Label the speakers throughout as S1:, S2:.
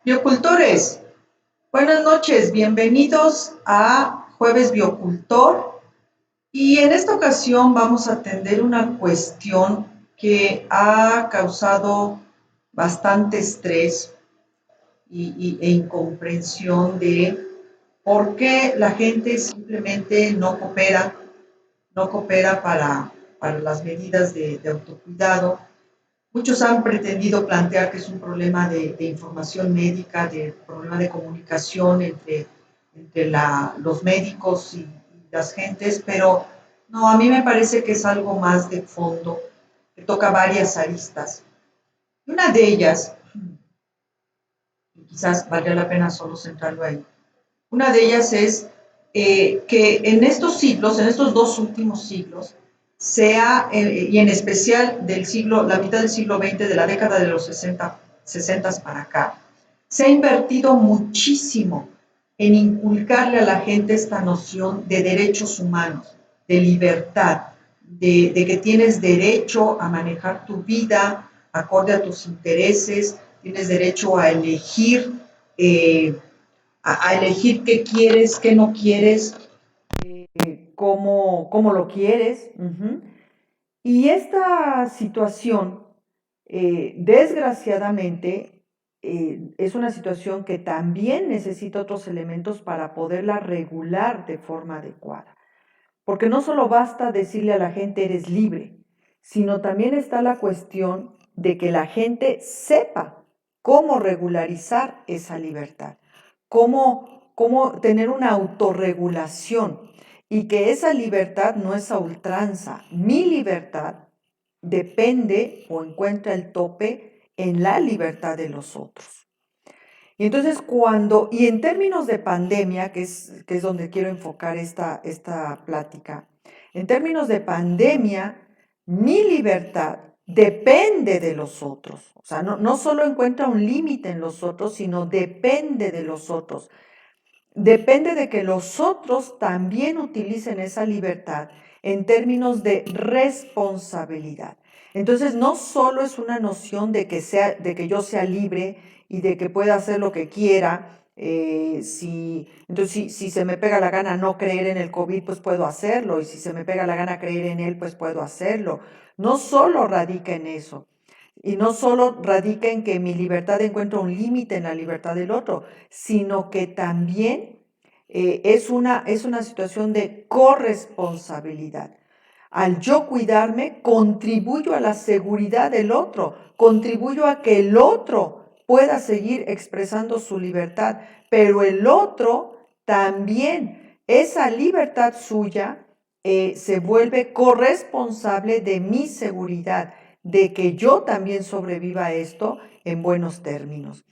S1: Biocultores, buenas noches, bienvenidos a Jueves Biocultor y en esta ocasión vamos a atender una cuestión que ha causado bastante estrés e incomprensión de por qué la gente simplemente no coopera para las medidas de autocuidado. Muchos han pretendido plantear que es un problema de información médica, de problema de comunicación entre los médicos y las gentes, pero no, a mí me parece que es algo más de fondo, que toca varias aristas. Y una de ellas, y quizás valga la pena solo centrarlo ahí, una de ellas es que en estos siglos, en estos dos últimos siglos, y en especial la mitad del siglo XX, de la década de los 60 para acá, se ha invertido muchísimo en inculcarle a la gente esta noción de derechos humanos, de libertad, de que tienes derecho a manejar tu vida acorde a tus intereses, tienes derecho a elegir elegir qué quieres, qué no quieres, cómo lo quieres. Y esta situación, desgraciadamente, es una situación que también necesita otros elementos para poderla regular de forma adecuada. Porque no solo basta decirle a la gente eres libre, sino también está la cuestión de que la gente sepa cómo regularizar esa libertad, cómo tener una autorregulación y que esa libertad no es a ultranza. Mi libertad depende o encuentra el tope en la libertad de los otros. Y entonces y en términos de pandemia, que es donde quiero enfocar esta plática, en términos de pandemia, mi libertad depende de los otros. O sea, no solo encuentra un límite en los otros, sino depende de los otros. Depende de que los otros también utilicen esa libertad en términos de responsabilidad. Entonces, no solo es una noción de que yo sea libre y de que pueda hacer lo que quiera. Si se me pega la gana no creer en el COVID, pues puedo hacerlo. Y si se me pega la gana creer en él, pues puedo hacerlo. No solo radica en eso. Y no solo radica en que mi libertad encuentra un límite en la libertad del otro, sino que también es una situación de corresponsabilidad. Al yo cuidarme, contribuyo a la seguridad del otro, contribuyo a que el otro pueda seguir expresando su libertad, pero el otro también, esa libertad suya, se vuelve corresponsable de mi seguridad, de que yo también sobreviva a esto en buenos términos.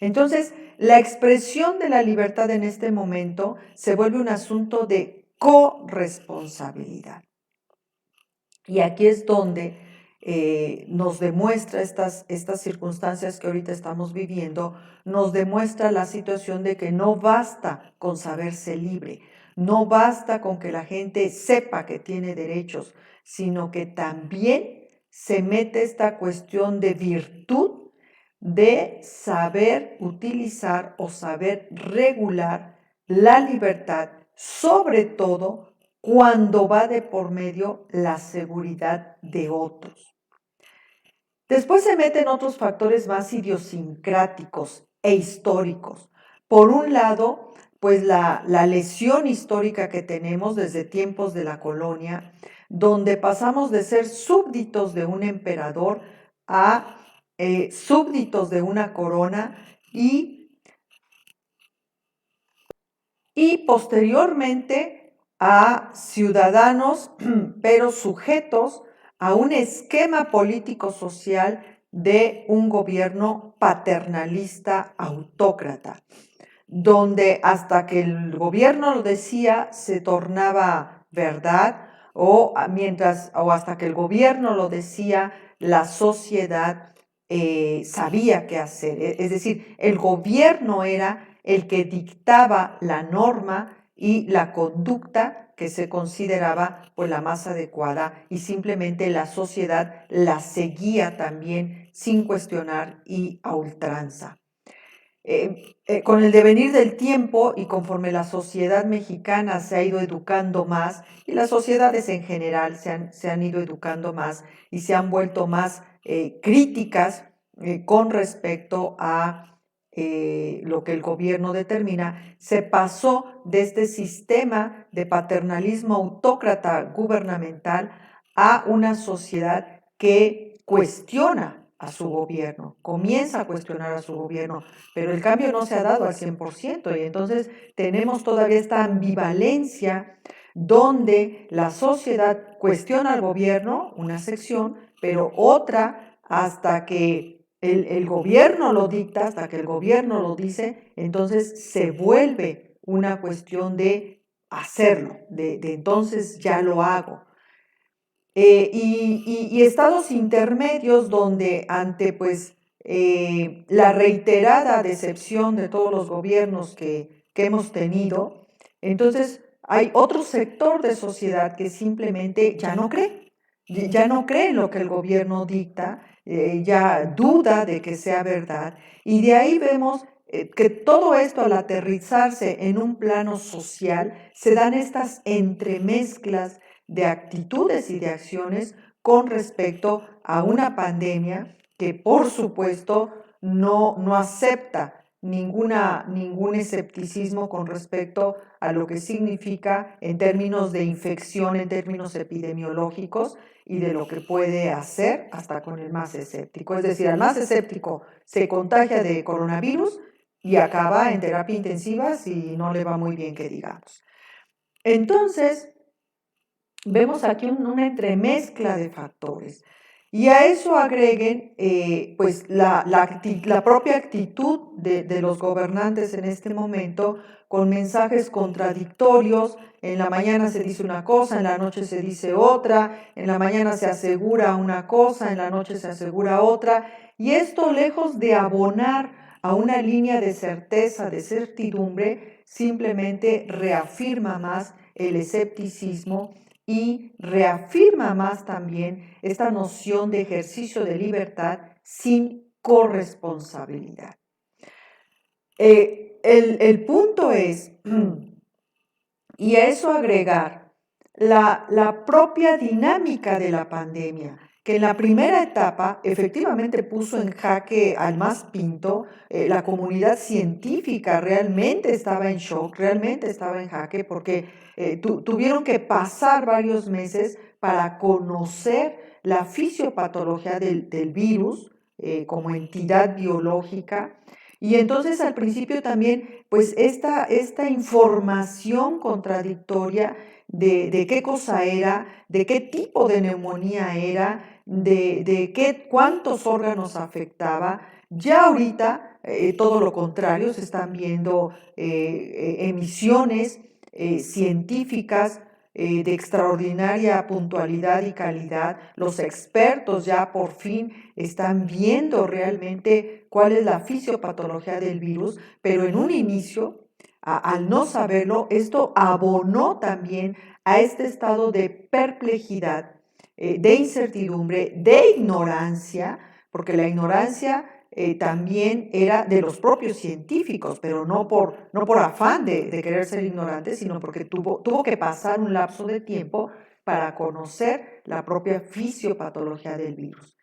S1: Entonces, la expresión de la libertad en este momento se vuelve un asunto de corresponsabilidad. Y aquí es donde nos demuestra estas circunstancias que ahorita estamos viviendo, nos demuestra la situación de que no basta con saberse libre, no basta con que la gente sepa que tiene derechos, sino que también se mete esta cuestión de virtud de saber utilizar o saber regular la libertad, sobre todo cuando va de por medio la seguridad de otros. Después se meten otros factores más idiosincráticos e históricos. Por un lado, pues la lesión histórica que tenemos desde tiempos de la colonia, donde pasamos de ser súbditos de un emperador a súbditos de una corona y posteriormente a ciudadanos, pero sujetos a un esquema político-social de un gobierno paternalista autócrata, donde hasta que el gobierno lo decía se tornaba verdad, o hasta que el gobierno lo decía la sociedad sabía qué hacer. Es decir, el gobierno era el que dictaba la norma y la conducta que se consideraba pues la más adecuada, y simplemente la sociedad la seguía también sin cuestionar y a ultranza. con el devenir del tiempo y conforme la sociedad mexicana se ha ido educando más, y las sociedades en general se han ido educando más y se han vuelto más críticas con respecto a lo que el gobierno determina, se pasó de este sistema de paternalismo autócrata gubernamental a una sociedad que cuestiona a su gobierno, comienza a cuestionar a su gobierno, pero el cambio no se ha dado al 100% y entonces tenemos todavía esta ambivalencia donde la sociedad cuestiona al gobierno, una sección, pero otra hasta que el gobierno lo dicta, hasta que el gobierno lo dice, entonces se vuelve una cuestión de hacerlo, de entonces ya lo hago. Y estados intermedios donde ante pues la reiterada decepción de todos los gobiernos que hemos tenido, entonces hay otro sector de sociedad que simplemente ya no cree, ya no cree en lo que el gobierno dicta, ya duda de que sea verdad, y de ahí vemos que todo esto al aterrizarse en un plano social, se dan estas entremezclas de actitudes y de acciones con respecto a una pandemia que por supuesto no acepta ningún escepticismo con respecto a lo que significa en términos de infección, en términos epidemiológicos y de lo que puede hacer hasta con el más escéptico. Es decir, al más escéptico se contagia de coronavirus y acaba en terapia intensiva si no le va muy bien, que digamos. Entonces, vemos aquí una entremezcla de factores. Y a eso agreguen pues la propia actitud de los gobernantes en este momento con mensajes contradictorios. En la mañana se dice una cosa, en la noche se dice otra, en la mañana se asegura una cosa, en la noche se asegura otra. Y esto, lejos de abonar a una línea de certeza, de certidumbre, simplemente reafirma más el escepticismo y reafirma más también esta noción de ejercicio de libertad sin corresponsabilidad. El punto es, y a eso agregar, la propia dinámica de la pandemia, que en la primera etapa efectivamente puso en jaque al más pinto, la comunidad científica realmente estaba en shock, realmente estaba en jaque, porque tuvieron que pasar varios meses para conocer la fisiopatología del virus como entidad biológica. Y entonces al principio también, pues esta información contradictoria de qué cosa era, de qué tipo de neumonía era, cuántos órganos afectaba. Ya ahorita, todo lo contrario, se están viendo emisiones científicas de extraordinaria puntualidad y calidad. Los expertos ya por fin están viendo realmente cuál es la fisiopatología del virus, pero en un inicio, al no saberlo, esto abonó también a este estado de perplejidad, de incertidumbre, de ignorancia, porque la ignorancia también era de los propios científicos, pero no por afán de querer ser ignorantes, sino porque tuvo que pasar un lapso de tiempo para conocer la propia fisiopatología del virus.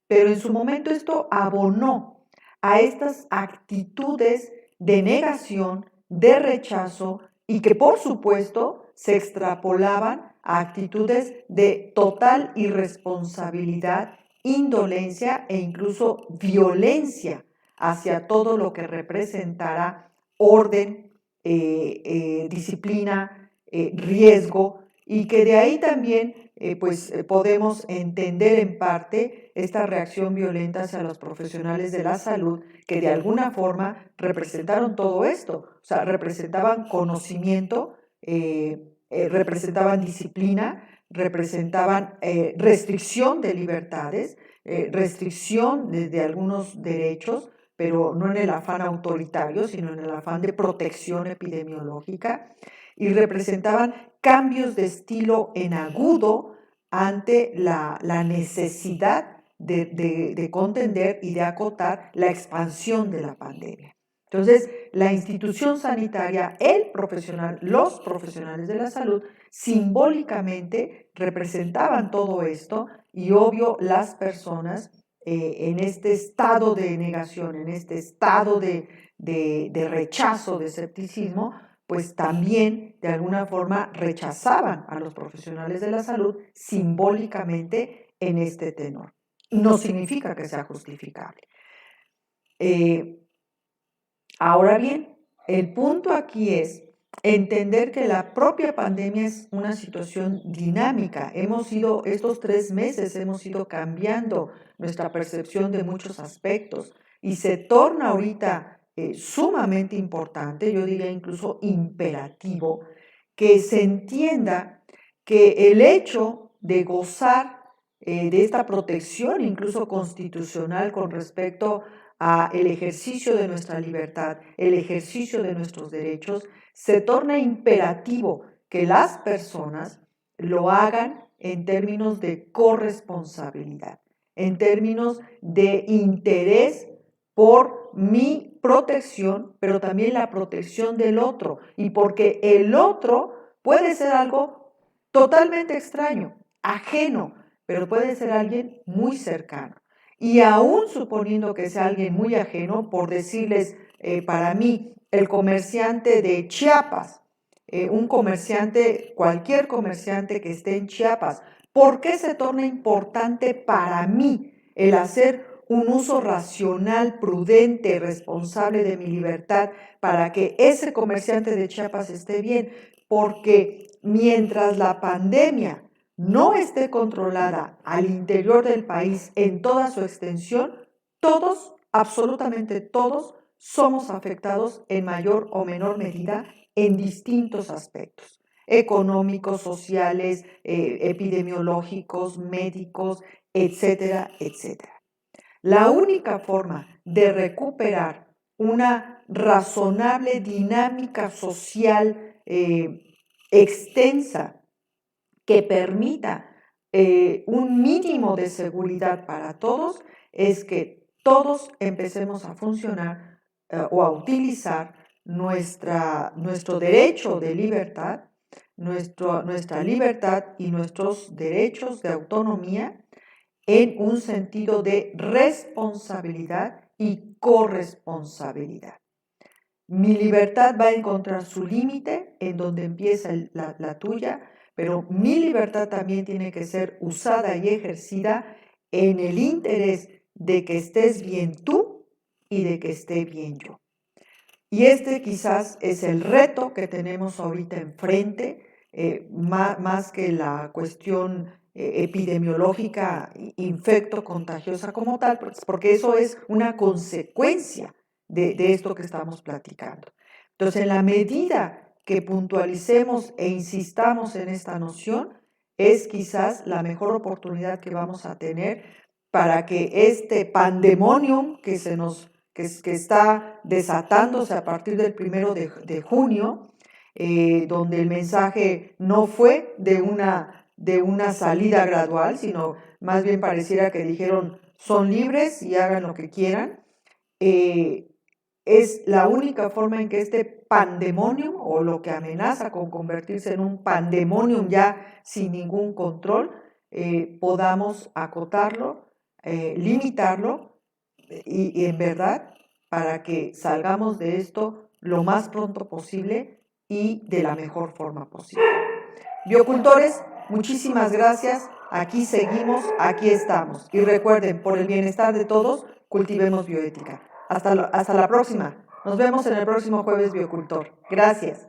S1: Pero en su momento esto abonó a estas actitudes de negación, de rechazo y que por supuesto se extrapolaban a actitudes de total irresponsabilidad, indolencia e incluso violencia hacia todo lo que representara orden, disciplina, riesgo, y que de ahí también podemos entender en parte esta reacción violenta hacia los profesionales de la salud que de alguna forma representaron todo esto, o sea, representaban conocimiento, representaban disciplina, representaban restricción de libertades, restricción de algunos derechos, pero no en el afán autoritario, sino en el afán de protección epidemiológica, y representaban cambios de estilo en agudo ante la necesidad de contender y de acotar la expansión de la pandemia. Entonces, la institución sanitaria, el profesional, los profesionales de la salud, simbólicamente representaban todo esto y obvio las personas en este estado de negación, en este estado de rechazo, de escepticismo, pues también de alguna forma rechazaban a los profesionales de la salud simbólicamente en este tenor. No significa que sea justificable. Ahora bien, el punto aquí es entender que la propia pandemia es una situación dinámica. Estos 3 meses hemos ido cambiando nuestra percepción de muchos aspectos y se torna ahorita sumamente importante, yo diría incluso imperativo, que se entienda que el hecho de gozar de esta protección incluso constitucional con respecto a el ejercicio de nuestra libertad, el ejercicio de nuestros derechos, se torna imperativo que las personas lo hagan en términos de corresponsabilidad, en términos de interés por mi protección, pero también la protección del otro, y porque el otro puede ser algo totalmente extraño, ajeno, pero puede ser alguien muy cercano. Y aún suponiendo que sea alguien muy ajeno, por decirles, para mí, el comerciante de Chiapas, un comerciante, cualquier comerciante que esté en Chiapas, ¿por qué se torna importante para mí el hacer un uso racional, prudente, responsable de mi libertad para que ese comerciante de Chiapas esté bien? Porque mientras la pandemia no esté controlada al interior del país en toda su extensión, todos, absolutamente todos, somos afectados en mayor o menor medida en distintos aspectos, económicos, sociales, epidemiológicos, médicos, etcétera, etcétera. La única forma de recuperar una razonable dinámica social extensa que permita un mínimo de seguridad para todos es que todos empecemos a funcionar o a utilizar nuestro derecho de libertad, nuestra libertad y nuestros derechos de autonomía en un sentido de responsabilidad y corresponsabilidad. Mi libertad va a encontrar su límite en donde empieza la tuya, pero mi libertad también tiene que ser usada y ejercida en el interés de que estés bien tú y de que esté bien yo. Y este quizás es el reto que tenemos ahorita enfrente, más que la cuestión epidemiológica, infecto-contagiosa como tal, porque eso es una consecuencia de esto que estamos platicando. Entonces, en la medida que puntualicemos e insistamos en esta noción, es quizás la mejor oportunidad que vamos a tener para que este pandemonium que está desatándose a partir del 1 de junio, donde el mensaje no fue de una salida gradual, sino más bien pareciera que dijeron son libres y hagan lo que quieran. Es la única forma en que este pandemonium, o lo que amenaza con convertirse en un pandemonium ya sin ningún control, podamos acotarlo, limitarlo y en verdad para que salgamos de esto lo más pronto posible y de la mejor forma posible. Biocultores, muchísimas gracias. Aquí seguimos, aquí estamos. Y recuerden, por el bienestar de todos, cultivemos bioética. Hasta la próxima. Nos vemos en el próximo jueves Biocultor. Gracias.